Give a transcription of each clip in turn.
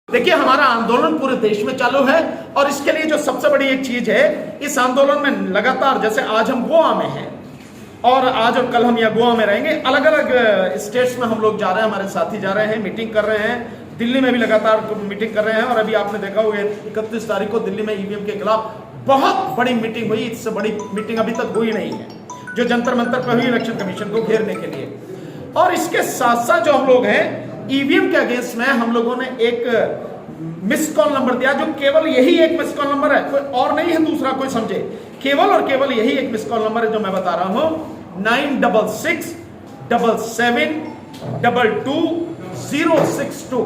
देखिए, हमारा आंदोलन पूरे देश में चालू है और इसके लिए जो सबसे बड़ी एक चीज है, इस आंदोलन में लगातार, जैसे आज हम गोवा में हैं और आज और कल हम यहाँ गोवा में रहेंगे, अलग अलग स्टेट्स में हम लोग जा रहे हैं, हमारे साथी जा रहे हैं, मीटिंग कर रहे हैं। दिल्ली में भी लगातार मीटिंग कर रहे हैं और अभी आपने देखा होगा 31 तारीख को दिल्ली में ईवीएम के खिलाफ बहुत बड़ी मीटिंग हुई। इससे बड़ी मीटिंग अभी तक हुई नहीं है, जो जंतर मंतर पर हुई इलेक्शन कमीशन को घेरने के लिए। और इसके साथ साथ जो हम लोग हैं, ईवीएम के अगेंस्ट में हम लोगों ने एक मिस कॉल नंबर दिया, जो केवल यही एक मिस कॉल नंबर है, कोई और नहीं है, दूसरा कोई समझे, केवल और केवल यही एक मिस कॉल नंबर है जो मैं बता रहा हूं, 9667222062।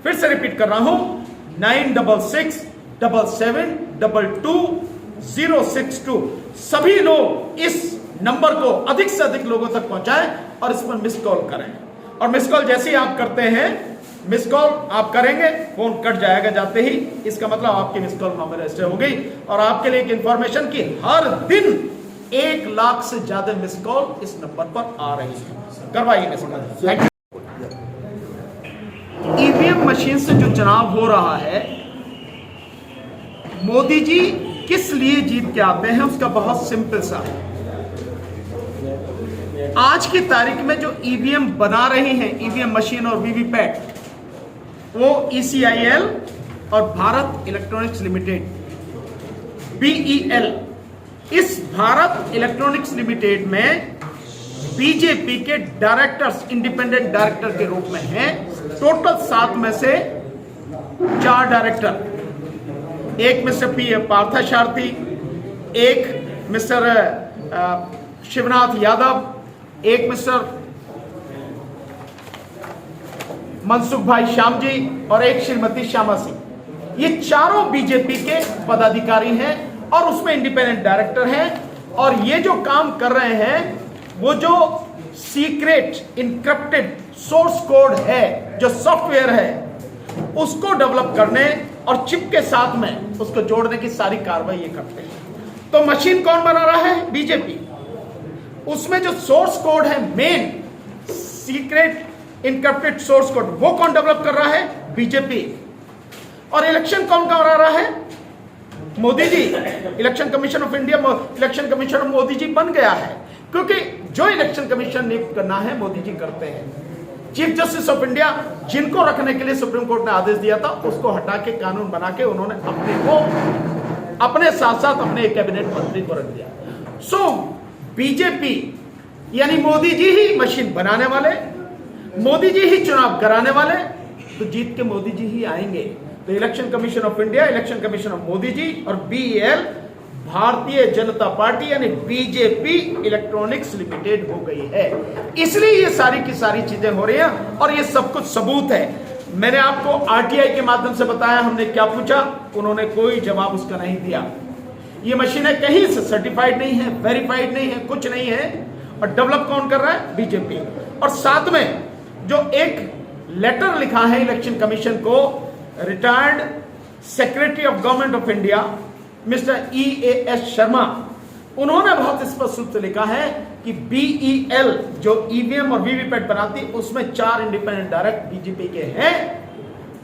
फिर से रिपीट कर रहा हूं, 9667222062। सभी लोग इस नंबर को अधिक से अधिक लोगों तक पहुंचाएं और इस पर मिस कॉल करें। और मिस कॉल जैसे ही आप करते हैं, मिस कॉल आप करेंगे, फोन कट जाएगा जाते ही, इसका मतलब आपकी मिस कॉल नंबर रजिस्टर हो गई। और आपके लिए एक इंफॉर्मेशन की हर दिन 1 लाख से ज्यादा मिस कॉल इस नंबर पर आ रही है। करवाइए मिस कॉल। ईवीएम मशीन से जो चुनाव हो रहा है, मोदी जी किस लिए जीत के आते हैं, उसका बहुत सिंपल सा है। आज की तारीख में जो ईवीएम बना रही हैं, ईवीएम मशीन और वीवीपैट, वो ECIL और भारत इलेक्ट्रॉनिक्स लिमिटेड BEL, इस भारत इलेक्ट्रॉनिक्स लिमिटेड में बीजेपी के डायरेक्टर्स इंडिपेंडेंट डायरेक्टर के रूप में हैं। टोटल 7 में से 4 डायरेक्टर, एक मिस्टर पार्थसारथी, एक मिस्टर शिवनाथ यादव, एक मिस्टर मनसुख भाई श्याम जी और एक श्रीमती श्यामा सिंह। ये चारों बीजेपी के पदाधिकारी हैं और उसमें इंडिपेंडेंट डायरेक्टर हैं। और ये जो काम कर रहे हैं, वो जो सीक्रेट इनक्रिप्टेड सोर्स कोड है, जो सॉफ्टवेयर है, उसको डेवलप करने और चिप के साथ में उसको जोड़ने की सारी कार्रवाई ये करते हैं। तो मशीन कौन बना रहा है? बीजेपी। उसमें जो सोर्स कोड है, main secret encrypted source code, वो कौन डेवलप कर रहा है? बीजेपी। और इलेक्शन कौन करा रहा है? Modi ji. Election commission of India, election commission Modi ji बन गया है, क्योंकि जो इलेक्शन कमीशन नियुक्त करना है मोदी जी करते हैं। चीफ जस्टिस ऑफ इंडिया, जिनको रखने के लिए सुप्रीम कोर्ट ने आदेश दिया था, उसको हटा के कानून बना के उन्होंने अपने को, अपने साथ साथ अपने कैबिनेट मंत्री को रख दिया। सो बीजेपी यानी मोदी जी ही मशीन बनाने वाले, मोदी जी ही चुनाव कराने वाले, तो जीत के मोदी जी ही आएंगे। तो election commission of India, election commission of Modi ji और BEL भारतीय जनता पार्टी यानी बीजेपी इलेक्ट्रॉनिक्स लिमिटेड हो गई है। इसलिए ये सारी की सारी चीजें हो रही हैं और ये सब कुछ सबूत है। मैंने आपको RTI के माध्यम से बताया, हमने क्या पूछा, उन्होंने कोई जवाब उसका नहीं दिया। ये मशीनें कहीं से सर्टिफाइड नहीं है, वेरीफाइड नहीं है, कुछ नहीं है। और डेवलप कौन कर रहा है? बीजेपी। और साथ में जो एक लेटर लिखा है इलेक्शन कमीशन को, retired secretary of government of India mister EAS Sharma, उन्होंने बहुत स्पष्ट रूप से लिखा है कि BEL जो ईवीएम और वीवीपैट बनाती, उसमें 4 इंडिपेंडेंट डायरेक्ट बीजेपी के हैं।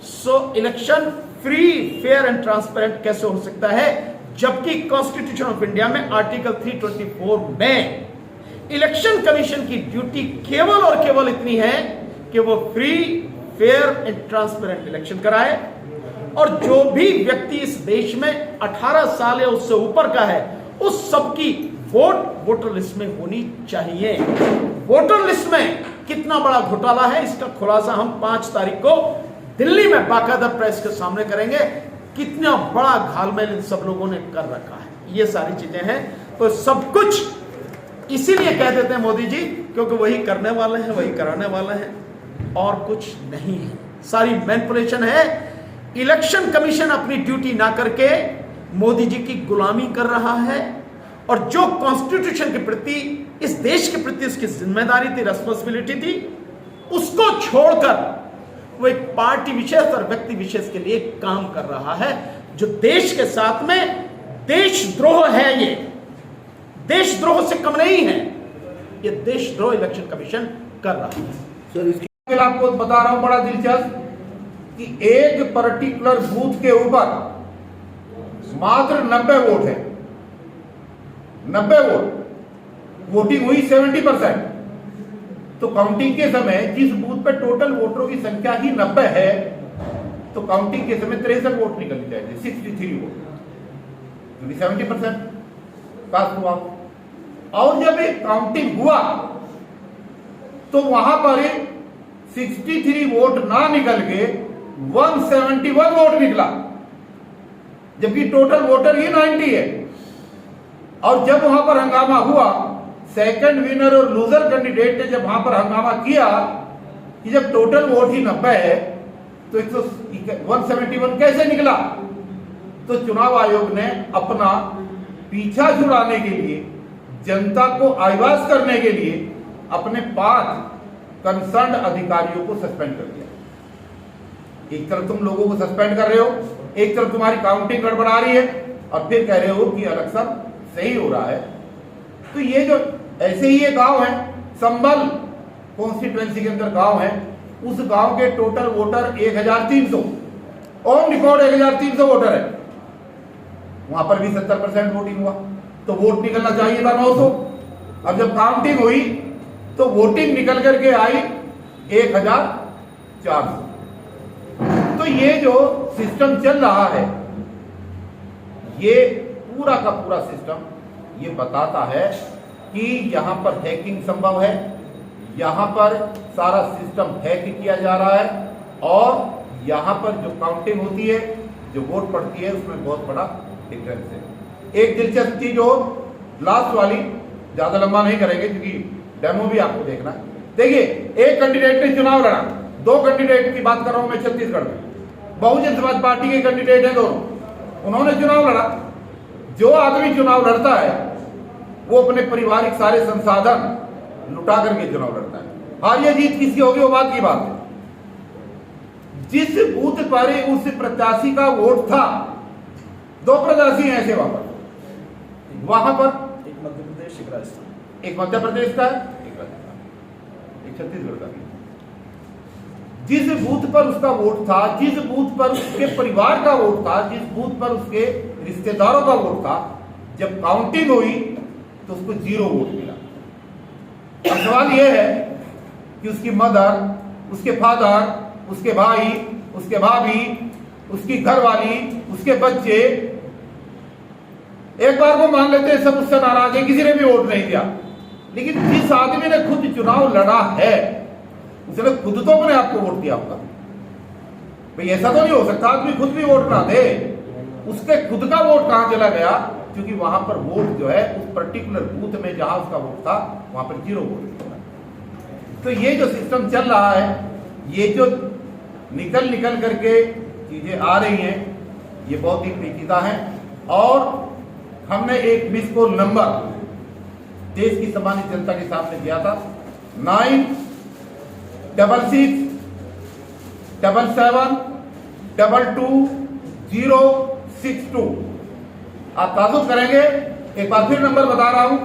So election free, fair and transparent कैसे हो सकता है, जबकि कॉन्स्टिट्यूशन ऑफ इंडिया में आर्टिकल 324 में इलेक्शन कमीशन की ड्यूटी केवल और केवल इतनी है कि वो free, fair and transparent election कराए। और जो भी व्यक्ति इस देश में 18 साल या उससे ऊपर का है, उस सबकी वोट वोटर लिस्ट में होनी चाहिए। वोटर लिस्ट में कितना बड़ा घोटाला है, इसका खुलासा हम 5 तारीख को दिल्ली में बाकायदा प्रेस के सामने करेंगे। कितना बड़ा घालमेल इन सब लोगों ने कर रखा है, ये सारी चीजें हैं। तो सब कुछ इसीलिए कह देते हैं मोदी जी, क्योंकि वही करने वाले हैं, वही कराने वाले हैं, और कुछ नहीं है। सारी मैनिपुलेशन है। इलेक्शन कमीशन अपनी ड्यूटी ना करके मोदी जी की गुलामी कर रहा है। और जो कॉन्स्टिट्यूशन के प्रति, इस देश के प्रति उसकी जिम्मेदारी थी, रेस्पॉन्सिबिलिटी थी, उसको छोड़कर वो एक पार्टी विशेष और व्यक्ति विशेष के लिए काम कर रहा है, जो देश के साथ में देशद्रोह है। ये देशद्रोह से कम नहीं है, ये देशद्रोह इलेक्शन कमीशन कर रहा है। सर, इसके आपको बता रहा हूं, बड़ा दिलचस्प, कि एक पर्टिकुलर बूथ के ऊपर मात्र 90 वोट है, 90 वोट, वोटिंग हुई 70%। तो काउंटिंग के समय जिस बूथ पर टोटल वोटरों की संख्या ही 90 है, तो काउंटिंग के समय 63 वोट निकलने चाहिए, 63 वोट, क्योंकि 70% कास्ट हुआ। और जब एक काउंटिंग हुआ तो वहां पर 63 वोट ना निकल के 171 वोट निकला, जबकि टोटल वोटर ही 90 है। और जब वहां पर हंगामा हुआ, सेकंड विनर और लूजर कैंडिडेट ने जब वहां पर हंगामा किया कि जब टोटल वोट ही 90 है तो 171 कैसे निकला, तो चुनाव आयोग ने अपना पीछा छुड़ाने के लिए, जनता को आश्वस्त करने के लिए अपने 5 कंसर्न अधिकारियों को सस्पेंड कर दिया। एक तरफ तुम लोगों को सस्पेंड कर रहे हो, एक तरफ तुम्हारी काउंटिंग गड़बड़ा रही है, और फिर कह रहे हो कि इलेक्शन सही हो रहा है। तो ये जो ऐसे ही ये गांव है, संभल कॉन्स्टिट्यूएंसी के अंदर गांव है, उस गांव के total voter 1300, on record 1300 voter है, वहां पर भी 70% वोटिंग हुआ, तो वोट निकलना चाहिए था 900। अब जब काउंटिंग हुई तो वोटिंग निकल करके आई 1400। तो ये जो सिस्टम चल रहा है, ये पूरा का पूरा सिस्टम ये बताता है कि यहां पर हैकिंग संभव है, यहां पर सारा सिस्टम हैक किया जा रहा है, और यहां पर जो काउंटिंग होती है, जो वोट पड़ती है, उसमें बहुत बड़ा डिफरेंस है। एक दिलचस्प चीज हो, लास्ट वाली, ज्यादा लंबा नहीं करेंगे क्योंकि डेमो भी आपको देखना है। देखिए, एक कैंडिडेट ने चुनाव लड़ा, 2 कैंडिडेट की बात कर रहा हूं मैं छत्तीसगढ़ में, बहुजन समाज पार्टी के कैंडिडेट हैं दोनों, उन्होंने चुनाव लड़ा। जो आदमी चुनाव लड़ता है वो अपने पारिवारिक सारे संसाधन लुटा करके चुनाव लड़ता है। हार या जीत किसकी होगी वो बात की बात है। जिस बूथ पर उस प्रत्याशी का वोट था, 2 प्रत्याशी हैं ऐसे वहां पर एक मध्य प्रदेश, एक राजस्थान, एक मध्य प्रदेश का है, एक राजस्थान, एक छत्तीसगढ़ का भी। जिस बूथ पर उसका वोट था, जिस बूथ पर उसके परिवार का वोट था, जिस बूथ पर उसके रिश्तेदारों का वोट था, जब काउंटिंग हुई तो उसको 0 वोट मिला। अब सवाल यह है कि उसकी मदर, उसके फादर, उसके भाई, उसके भाभी, उसकी घरवाली, उसके बच्चे, एक बार को मान लेते हैं सब उससे नाराज है, किसी ने भी वोट नहीं दिया, लेकिन जिस आदमी ने खुद चुनाव लड़ा है उसने खुद तो अपने आप को वोट दिया होगा। भाई ऐसा तो नहीं हो सकता आदमी खुद भी वोट ना दे, उसके खुद का वोट कहां चला गया, क्योंकि वहां पर वोट जो है उस पर्टिकुलर बूथ में जहां उसका वोट था वहां पर 0 वोट था। तो ये जो सिस्टम चल रहा है, ये जो निकल करके चीजें आ रही हैं, ये बहुत ही पेचीदा है। और हमने एक मिस कॉल नंबर देश की सम्मानित जनता के सामने दिया था, 9677222062। आप ताजुब करेंगे, एक बार फिर नंबर बता रहा हूं,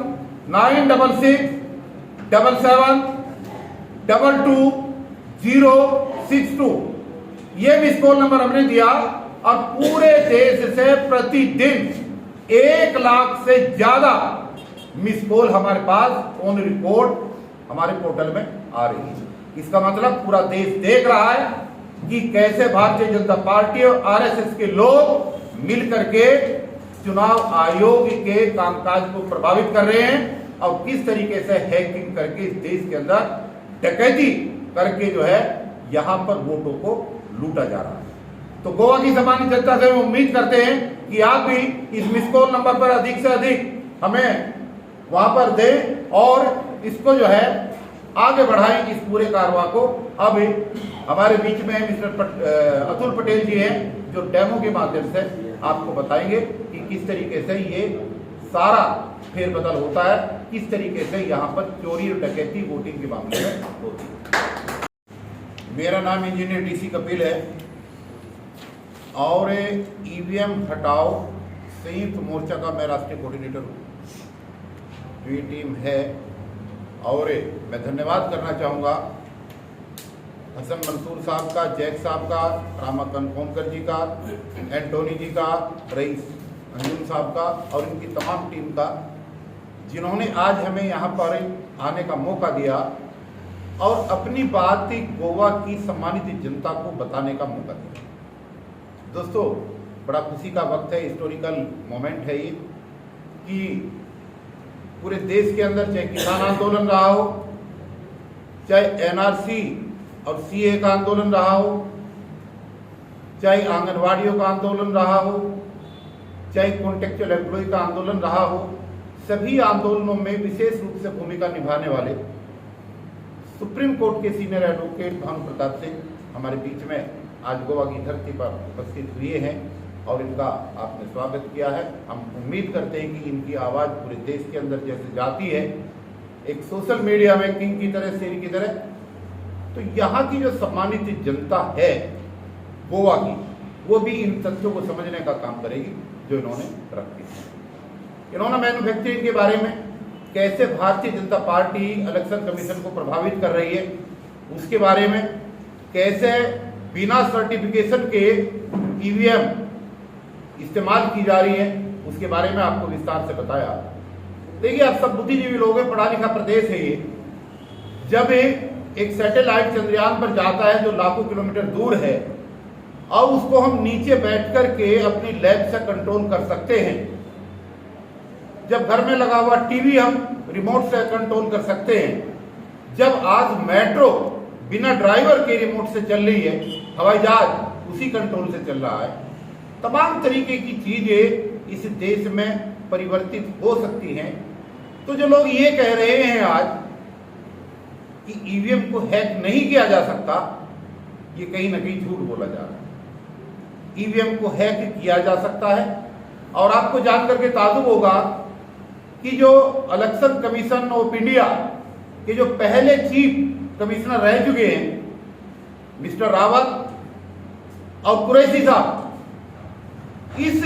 9677222062। ये मिस कॉल नंबर हमने दिया, और पूरे देश से प्रतिदिन 1 लाख से ज्यादा मिस कॉल हमारे पास ऑन रिकॉर्ड हमारे पोर्टल में आ रही है। इसका मतलब पूरा देश देख रहा है कि कैसे भारतीय जनता पार्टी और आरएसएस के लोग मिल करके चुनाव आयोग के कामकाज को प्रभावित कर रहे हैं, और किस तरीके से हैकिंग करके इस देश के अंदर डकैती करके जो है यहां पर वोटों को लूटा जा रहा है। तो गोवा की सम्मानित जनता से हम उम्मीद करते हैं कि आप भी इस मिस कॉल नंबर पर अधिक से अधिक हमें वहां पर दें, और इसको जो है आगे बढ़ाएं इस पूरे कारवा को। अब हमारे बीच में मिस्टर अतुल पटेल जी हैं, जो डेमो के माध्यम से आपको बताएंगे कि किस तरीके से ये सारा फेरबदल होता है, किस तरीके से यहाँ पर चोरी और डकैती वोटिंग के मामले में होती है। मेरा नाम इंजीनियर डीसी कपिल है, और ईवीएम हटाओ संयुक्त मोर्चा का मैं राष्ट्रीय कोऑर्डिनेटर हूँ। जो टीम है, और मैं धन्यवाद करना चाहूँगा हसन मंसूर साहब का, जैक साहब का, रामा कनकोनकर जी का, एंटोनी जी का, रईस अंजुम साहब का और इनकी तमाम टीम का, जिन्होंने आज हमें यहाँ पर आने का मौका दिया और अपनी बात गोवा की सम्मानित जनता को बताने का मौका दिया। दोस्तों, बड़ा खुशी का वक्त है, हिस्टोरिकल मोमेंट है ये कि पूरे देश के अंदर चाहे किसान आंदोलन रहा हो, चाहे एनआरसी और सीए का आंदोलन रहा हो, चाहे आंगनवाड़ियों का आंदोलन रहा हो, चाहे कॉन्ट्रेक्चुअल एम्प्लॉय का आंदोलन रहा हो, सभी आंदोलनों में विशेष रूप से भूमिका निभाने वाले सुप्रीम कोर्ट के सीनियर एडवोकेट भानु प्रताप सिंह हमारे बीच में आज गोवा की धरती पर उपस्थित हुए हैं और इनका आपने स्वागत किया है। हम उम्मीद करते हैं कि इनकी आवाज़ पूरे देश के अंदर जैसे जाती है एक सोशल मीडिया में किंग की तरह, शेर की तरह, तो यहाँ की जो सम्मानित जनता है गोवा की, वो भी इन तथ्यों को समझने का काम करेगी जो इन्होंने रखी है। इन्होंने मैन्युफैक्चरिंग के बारे में, कैसे Bharatiya Janata party election commission को प्रभावित कर रही है उसके बारे में, कैसे बिना सर्टिफिकेशन के ईवीएम इस्तेमाल की जा रही है उसके बारे में आपको विस्तार से बताया। देखिए, आप सब बुद्धिजीवी लोग हैं, पढ़ा लिखा प्रदेश है ये। जब एक सैटेलाइट चंद्रयान पर जाता है जो लाखों किलोमीटर दूर है और उसको हम नीचे बैठ कर के अपनी लैब से कंट्रोल कर सकते हैं, जब घर में लगा हुआ टीवी हम रिमोट से कंट्रोल कर सकते हैं, जब आज मेट्रो बिना ड्राइवर के रिमोट से चल रही है, हवाई जहाज उसी कंट्रोल से चल रहा है, तमाम तरीके की चीजें इस देश में परिवर्तित हो सकती हैं। तो जो लोग ये कह रहे हैं आज कि ईवीएम को हैक नहीं किया जा सकता, ये कहीं ना कहीं झूठ बोला जा रहा है। ईवीएम को हैक किया जा सकता है और आपको जानकर के ताजुब होगा कि जो इलेक्शन कमीशन ऑफ इंडिया के जो पहले चीफ कमिश्नर रह चुके हैं मिस्टर रावत और कुरैशी साहब, इस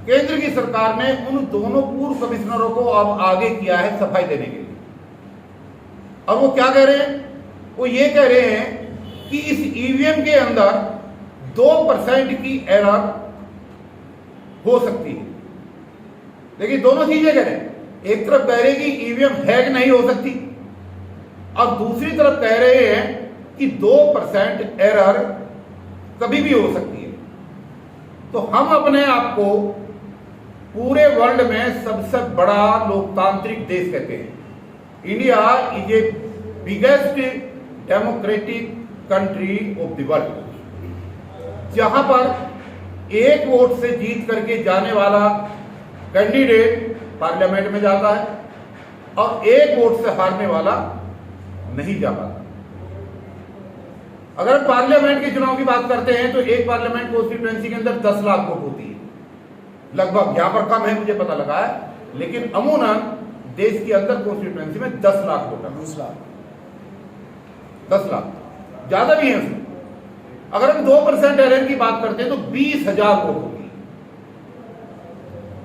केंद्र की सरकार ने उन दोनों पूर्व कमिश्नरों को अब आगे किया है सफाई देने के लिए। और वो क्या कह रहे हैं? वो ये कह रहे हैं कि इस ईवीएम के अंदर 2% की एरर हो सकती है। देखिए, दोनों चीजें कह रहे हैं, एक तरफ कह रहे हैं कि ईवीएम हैक नहीं हो सकती और दूसरी तरफ कह रहे हैं कि 2% एरर कभी भी हो सकती है। तो हम अपने आप को पूरे वर्ल्ड में सबसे बड़ा लोकतांत्रिक देश कहते हैं। India is a biggest democratic country of the world, जहां पर एक वोट से जीत करके जाने वाला कैंडिडेट पार्लियामेंट में जाता है और एक वोट से हारने वाला नहीं जा पाता। अगर पार्लियामेंट के चुनाव की बात करते हैं तो एक पार्लियामेंट कॉन्स्टिट्यूएंसी के अंदर 10 लाख वोट होती है, लगभग। यहां पर कम है, मुझे पता लगा है, लेकिन अमूमन देश के अंदर कॉन्स्टिट्यूएंसी में 10 लाख वोट है। 10 लाख ज्यादा भी है उसमें। अगर हम 2% एरर की बात करते हैं तो 20,000 वोट होगी।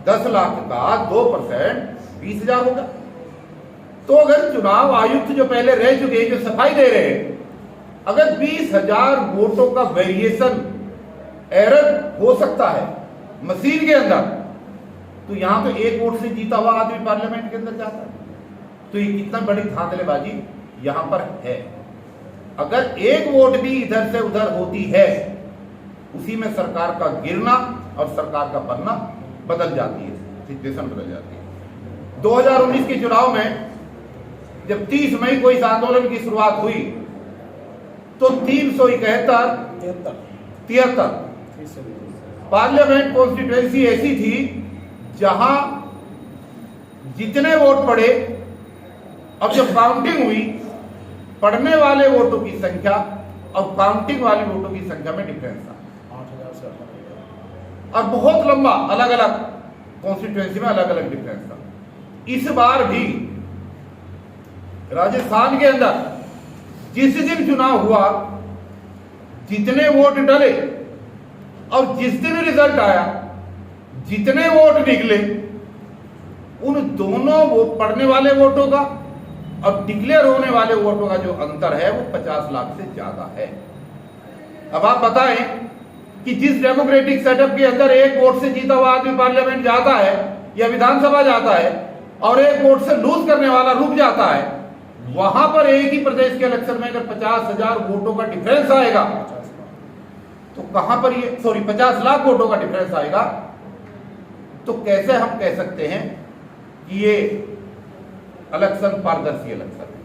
10 लाख का 2% 20,000 होगा। तो अगर चुनाव आयुक्त जो पहले रह चुके हैं, जो सफाई दे रहे हैं, अगर 20,000 वोटों का वेरिएशन एरर हो सकता है मशीन के अंदर, तो यहां तो एक वोट से जीता हुआ आदमी पार्लियामेंट के अंदर जाता है। तो ये कितना बड़ी धांधलेबाजी यहां पर है। अगर एक वोट भी इधर से उधर होती है, उसी में सरकार का गिरना और सरकार का बनना बदल जाती है, सिचुएशन बदल जाती है। 2019 के चुनाव में जब 30 मई को इस आंदोलन की शुरुआत हुई तो 373 पार्लियामेंट कॉन्स्टिट्यूएंसी ऐसी थी जहां जितने वोट पड़े, अब जब काउंटिंग हुई, पढ़ने वाले वोटों की संख्या और काउंटिंग वाले वोटों की संख्या में डिफरेंस था 8,000 से। और बहुत लंबा, अलग अलग कॉन्स्टिट्यूएंसी में अलग अलग डिफरेंस था। इस बार भी राजस्थान के अंदर जिस दिन चुनाव हुआ, जितने वोट डले और जिस दिन रिजल्ट आया, जितने वोट निकले, उन दोनों वो पढ़ने वाले वोटों का अब डिक्लेयर होने वाले वोटों का जो अंतर है वो 50 लाख से ज्यादा है। अब आप बताएं कि जिस डेमोक्रेटिक सेटअप के अंदर एक वोट से जीता हुआ आदमी पार्लियामेंट जाता है या विधानसभा जाता है और एक वोट से लूज करने वाला रुक जाता है, वहां पर एक ही प्रदेश के इलेक्शन में अगर 50,000 वोटों का डिफरेंस आएगा तो कहां पर ये 50 लाख वोटों का डिफरेंस आएगा, तो कैसे हम कह सकते हैं कि ये इलेक्शन पारदर्शी इलेक्शन है।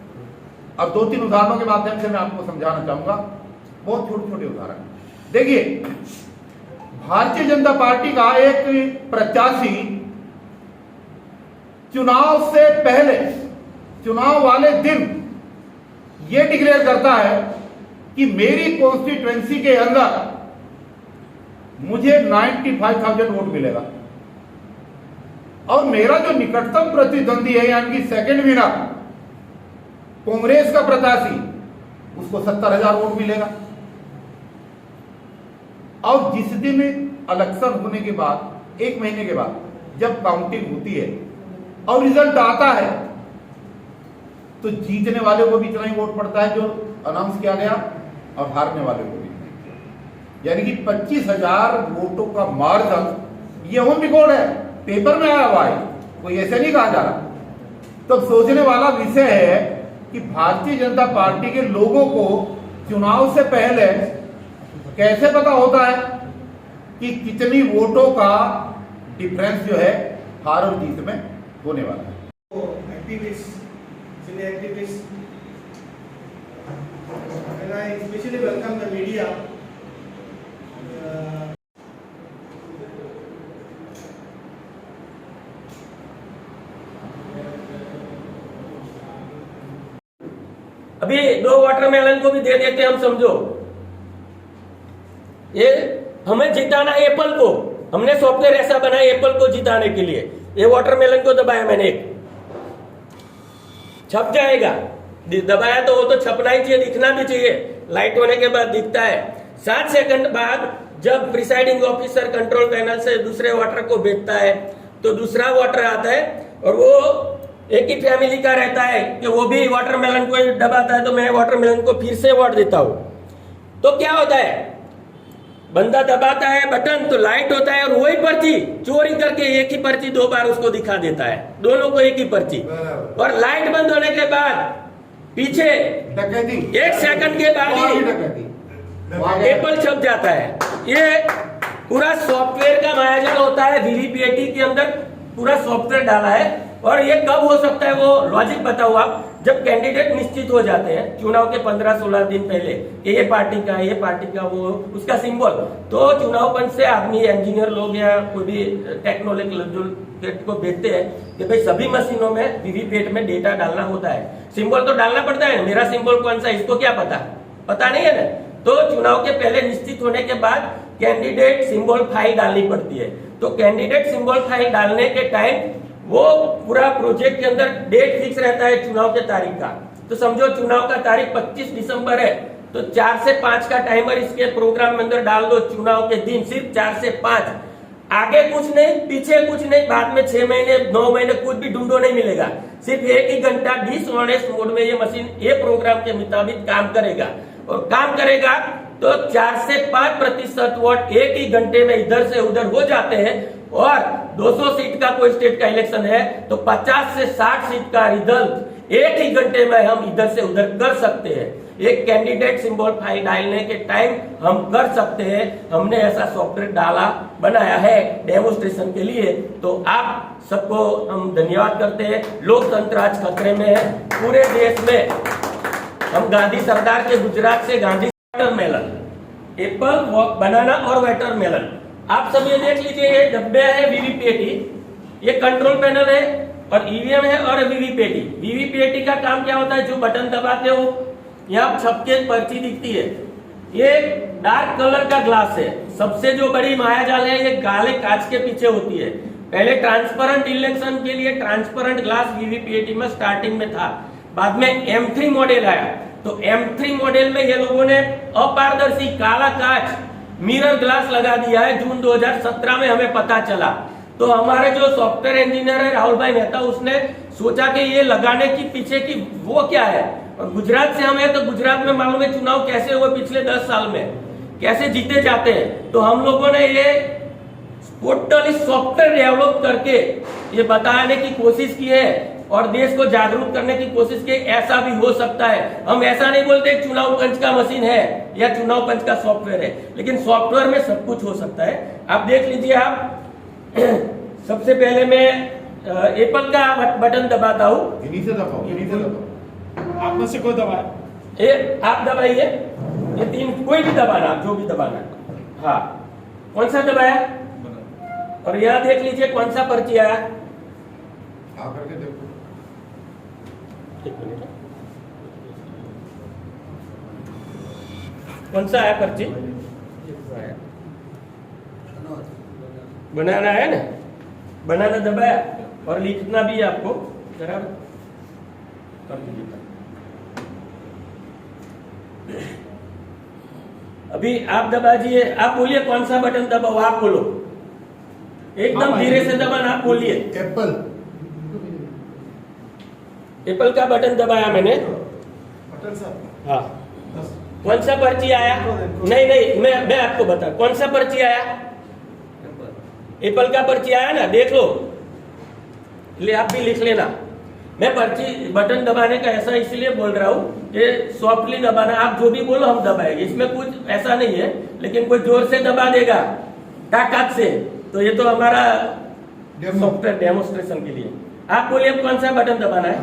अब 2-3 उदाहरणों के माध्यम से मैं आपको समझाना चाहूंगा, बहुत छोटे छोटे उदाहरण। देखिए, भारतीय जनता पार्टी का एक प्रत्याशी चुनाव से पहले, चुनाव वाले दिन यह डिक्लेयर करता है कि मेरी कॉन्स्टिट्यूएंसी के अंदर मुझे 95,000 वोट मिलेगा और मेरा जो निकटतम प्रतिद्वंदी है यानी कि सेकंड विनर कांग्रेस का प्रत्याशी, उसको 70,000 वोट मिलेगा। और जिस दिन इलेक्शन होने के बाद 1 महीने के बाद जब काउंटिंग होती है और रिजल्ट आता है तो जीतने वाले को भी इतना ही वोट पड़ता है जो अनाउंस किया गया और हारने वाले को भी, यानी कि 25,000 वोटों का मार्जिन ये ऑन रिकॉर्ड है, पेपर में आया हुआ है, कोई ऐसे नहीं कहा जा रहा। तो सोचने वाला विषय है कि भारतीय जनता पार्टी के लोगों को चुनाव से पहले कैसे पता होता है कि कितनी वोटों का डिफरेंस जो है हार और जीत में होने वाला है। And I especially welcome the media. अभी 2 वाटरमेलन को भी दे देते हम, समझो ये हमें जिताना है एप्पल को, हमने सॉफ्टवेयर ऐसा बनाया एप्पल को जिताने के लिए। ये वाटरमेलन को दबाया मैंने, एक छप जाएगा, दबाया तो वो तो छपना ही चाहिए, दिखना भी चाहिए, लाइट होने के बाद दिखता है। 7 सेकंड बाद जब प्रिसाइडिंग ऑफिसर कंट्रोल पैनल से दूसरे वाटर को भेजता है तो दूसरा वाटर आता है और वो एक ही फैमिली का रहता है कि वो भी वाटरमेलन को दबाता है, तो मैं वाटरमेलन को फिर से वोट देता हूं। तो क्या होता है, बंदा दबाता है बटन तो लाइट होता है और वही पर्ची चोरी करके एक ही पर्ची 2 बार उसको दिखा देता है, दोनों को एक ही पर्ची। और लाइट बंद होने के बाद पीछे 1 सेकंड के बाद ही एप्पल छप जाता है। ये पूरा सॉफ्टवेयर का मायाजाल होता है, वीवीपीएटी के अंदर पूरा सॉफ्टवेयर डाला है। और ये कब हो सकता है वो लॉजिक बताओ आप, जब कैंडिडेट निश्चित हो जाते हैं चुनाव के 15-16 दिन पहले कि ये पार्टी का, ये पार्टी का, वो उसका सिंबल, तो चुनाव पंच से आदमी इंजीनियर लोग या कोई भी टेक्नोलॉजी को भेजते हैं कि भाई सभी मशीनों में वीवीपैट में डेटा डालना होता है, सिंबल तो डालना पड़ता है, मेरा सिंबल कौन सा इसको क्या पता नहीं है ना। तो चुनाव के पहले निश्चित होने के बाद कैंडिडेट सिंबल फाइल डालनी पड़ती है। तो कैंडिडेट सिंबल फाइल डालने के टाइम वो पूरा प्रोजेक्ट के अंदर डेट फिक्स रहता है चुनाव के तारीख का। तो समझो चुनाव का तारीख 25 दिसंबर है तो 4 से 5 का टाइमर इसके प्रोग्राम में अंदर डाल दो, चुनाव के दिन सिर्फ 4 से 5, आगे कुछ नहीं, पीछे कुछ नहीं, बाद में 6 महीने 9 महीने कुछ भी ढूंढो नहीं मिलेगा, सिर्फ 1 ही घंटा डिसऑनेस्ट मोड में ये मशीन ये प्रोग्राम के मुताबिक काम करेगा। और काम करेगा तो 4 से 5% वोट 1 ही घंटे में इधर से उधर हो जाते हैं। और 200 सीट का कोई स्टेट का इलेक्शन है तो 50 से 60 सीट का रिजल्ट 1 ही घंटे में हम इधर से उधर कर सकते हैं। एक कैंडिडेट सिंबल फाइल डालने के टाइम हम कर सकते हैं। हमने ऐसा सॉफ्टवेयर बनाया है डेमोस्ट्रेशन के लिए। तो आप सबको हम धन्यवाद करते हैं। लोकतंत्र आज खतरे में है पूरे देश में। हम गांधी सरकार के गुजरात से गांधी वाटरमेलन, एप्पल, बनाना और वाटरमेलन, आप सब ये देख लीजिए, ये डब्बे है वीवीपीएटी, ये कंट्रोल पैनल है और ईवीएम है और वीवीपीएटी। वीवीपीएटी का काम क्या होता है, जो बटन दबाते हो यहाँ छपके पर्ची दिखती है। ये डार्क कलर का ग्लास है। सबसे जो बड़ी मायाजाल है ये काले कांच के पीछे होती है। पहले ट्रांसपेरेंट इलेक्शन के लिए ट्रांसपेरेंट ग्लास वीवीपीएटी में स्टार्टिंग में था, बाद में M3 मॉडल आया। तो M3 मॉडल में ये लोगों ने अपारदर्शी काला कांच मिरर ग्लास लगा दिया है। जून 2017 में हमें पता चला। तो हमारे जो सॉफ्टवेयर इंजीनियर है राहुल भाई मेहता, उसने सोचा कि ये लगाने की पीछे की वो क्या है। और गुजरात से हम है तो गुजरात में मालूम है चुनाव कैसे हुए पिछले 10 साल में, कैसे जीते जाते हैं। तो हम लोगों ने ये टोटली सॉफ्टवेयर डेवलप करके ये बताने की कोशिश की है और देश को जागरूक करने की कोशिश की, ऐसा भी हो सकता है। हम ऐसा नहीं बोलते चुनाव पंच का मशीन है या चुनाव पंच का सॉफ्टवेयर है, लेकिन सॉफ्टवेयर में सब कुछ हो सकता है। आप देख लीजिए। आप सबसे पहले मैं एप्पल का बटन दबाता हूँ। इन्हीं से दबाओ। आप में से कोई दबाए? ये आप दबाइए, ये 3 कोई भी दबाना, आप जो भी दबाना। हाँ, कौन सा दबाया? और यहाँ देख लीजिए कौन सा पर्ची आया। आप करके देखो। एक मिनट, कौन सा आया पर्ची? बनाना है ना, बनाना दबाया और लिखना भी है आपको, बराबर कर दीजिए। अभी आप दबाइए, आप बोलिए कौन सा बटन दबाओ, आप बोलो एकदम धीरे से दबाना, आप बोलिए। एप्पल का बटन दबाया मैंने। पटेल साहब, हाँ, कौन सा पर्ची आया? नहीं, मैं आपको बता, कौन सा पर्ची आया? एप्पल का पर्ची आया ना, देख लो, ले आप भी लिख लेना। मैं पर्ची बटन दबाने का ऐसा इसलिए बोल रहा हूँ कि सॉफ्टली दबाना, आप जो भी बोलो हम दबाएंगे, इसमें कुछ ऐसा नहीं है। लेकिन कोई जोर से दबा देगा ताकत से, तो ये तो हमारा सॉफ्टवेयर डेमोस्ट्रेशन के लिए। आप बोलिए कौन सा बटन दबाना है,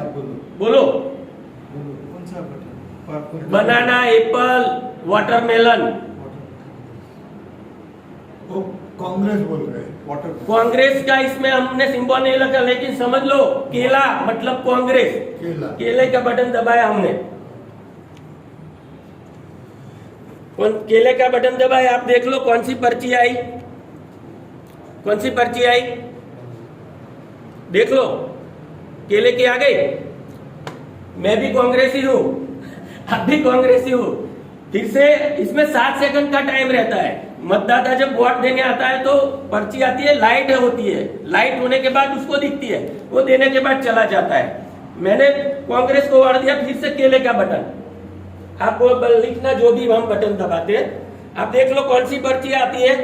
बोलो। कौन सा बटन? बनाना, एप्पल, वाटरमेलन। कांग्रेस बोल रहे हैं, वाटर। कांग्रेस का इसमें हमने सिंबल नहीं लगा, लेकिन समझ लो केला मतलब कांग्रेस, केले का बटन दबाया हमने। केले का बटन दबाया, आप देख लो कौन सी पर्ची आई, कौन सी पर्ची आई, देख लो। केले की आ गई। मैं भी कांग्रेसी हूं, आप भी कांग्रेसी हूं। फिर से इसमें 7 सेकंड का टाइम रहता है। मतदाता जब वोट देने आता है तो पर्ची आती है, लाइट होती है, लाइट होने के बाद उसको दिखती है, वो देने के बाद चला जाता है। मैंने कांग्रेस को वाड़ दिया, फिर से केले का बटन। आपको लिखना जो भी हम बटन दबाते हैं। आप देख लो कौन सी पर्ची आती है।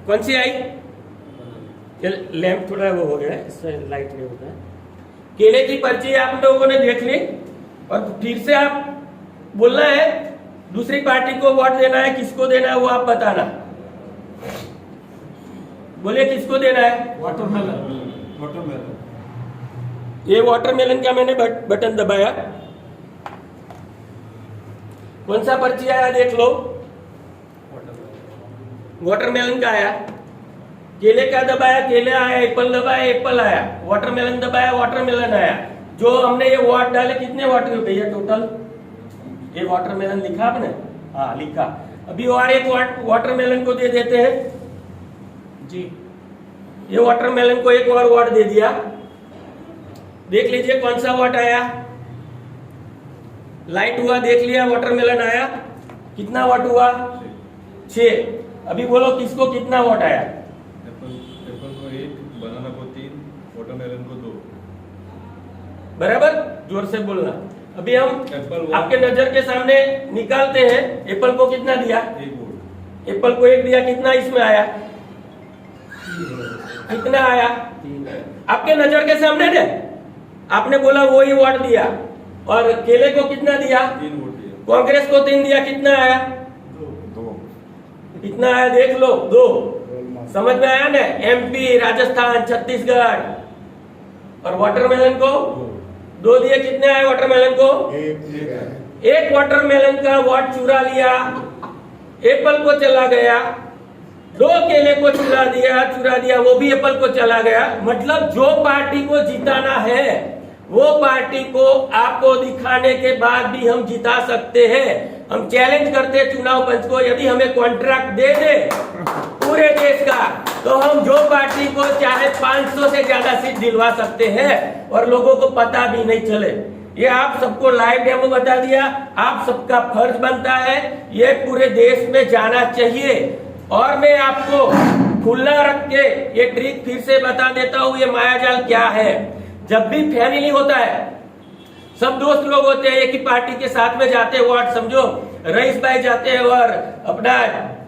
कौन सी आई? लैंप थोड़ा वो हो गया है, इससे लाइट नहीं होता है। केले की पर्ची आप लोगों ने देख ली और फिर से आप बोलना है दूसरी पार्टी को वोट देना है, किसको देना है वो आप बताना। बोले किसको देना है? वाटरमेलन। वाटरमेलन। ये वाटरमेलन का मैंने बटन दबाया। कौन सा पर्ची आया देख लो, वाटरमेलन का आया। केले का दबाया, केले आया। एप्पल दबाया, एप्पल आया। वाटरमेलन दबाया, वाटरमेलन आया। जो हमने ये वोट डाले, कितने वोट हुए भैया टोटल? ये वाटरमेलन लिखा आपने? हाँ लिखा। अभी और एक वाटरमेलन को दे देते हैं जी। ये वाटरमेलन को एक और वोट दे दिया। देख लीजिए कौन सा वोट आया, लाइट हुआ, देख लिया, वाटरमेलन आया। कितना वोट हुआ? 6। अभी बोलो किसको कितना वोट आया? एप्पल को 1, बनाना को 3, वाटरमेलन को 2। बराबर, जोर से बोलना। अभी हम एप्पल आपके नजर के सामने निकालते हैं। एप्पल को कितना दिया? 1 वोट। एप्पल को 1 दिया, कितना इसमें आया? कितना आया? 3। आपके नजर के सामने ने आपने बोला वही वोट दिया। और केले को कितना दिया? 3 वोट दिया। कांग्रेस को 3 दिया, कितना आया? 2। कितना आया देख लो, 2। समझ में आया ना? एमपी, राजस्थान, छत्तीसगढ़। और वाटरमेलन को 2 दिए, कितने आए वाटरमेलन को? 1 वाटरमेलन का वोट चुरा लिया, एप्पल को चला गया। 2 केले को चुरा दिया, वो भी एप्पल को चला गया। मतलब जो पार्टी को जिताना है वो पार्टी को आपको दिखाने के बाद भी हम जिता सकते हैं। हम चैलेंज करते हैं चुनाव पंच को, यदि हमें कॉन्ट्रैक्ट दे दे पूरे देश का, तो हम जो पार्टी को चाहे 500 से ज्यादा सीट दिलवा सकते हैं और लोगों को पता भी नहीं चले। ये आप सबको लाइव डेमो बता दिया। आप सबका फर्ज बनता है, ये पूरे देश में जाना चाहिए। और मैं आपको खुला रख के ये ट्रिक फिर से बता देता हूँ, ये मायाजाल क्या है। जब भी फैमिली होता है, सब दोस्त लोग होते हैं, एक ही पार्टी के साथ में जाते हैं वार्ड, समझो रईस भाई जाते हैं और अपना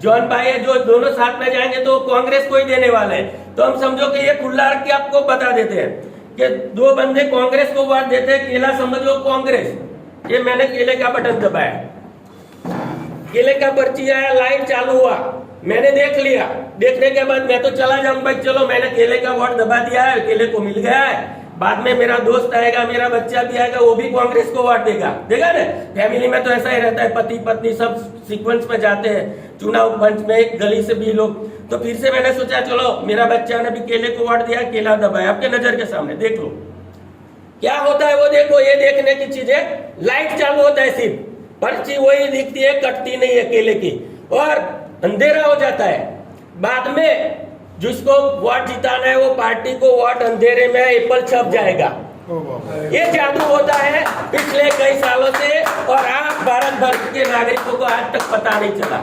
जॉन भाई है, जो दोनों साथ में जाएंगे तो कांग्रेस को ही देने वाले हैं। तो हम समझो कि ये खुला रख के आपको बता देते हैं कि दो बंदे कांग्रेस को वोट देते हैं, केला समझो कांग्रेस। ये मैंने केले का बटन दबाया, केले का पर्ची आया, लाइट चालू हुआ, मैंने देख लिया। देखने के बाद मैं तो चला जाऊं भाई, चलो मैंने केले का वोट दबा दिया है, केले को मिल गया है। बाद में मेरा दोस्त आएगा, मेरा बच्चा भी आएगा, वो भी कांग्रेस को वोट देगा, देगा ना। फैमिली में तो ऐसा ही रहता है, पति पत्नी सब सीक्वेंस में जाते हैं चुनाव पंच में, एक गली से भी लोग। तो फिर से मैंने सोचा चलो मेरा बच्चा ने भी केले को वोट दिया, केला दबाया, आपके नजर के सामने देख लो क्या होता है वो देखो। ये देखने की चीज है, लाइट चालू होता है, सिर्फ पर्ची वही दिखती है, कटती नहीं है केले की, और अंधेरा हो जाता है। बाद में जिसको वोट जिताना है वो पार्टी को वोट अंधेरे में एप्पल छप जाएगा। ये जादू होता है पिछले कई सालों से, और आप भारत भर के नागरिकों को आज तक पता नहीं चला।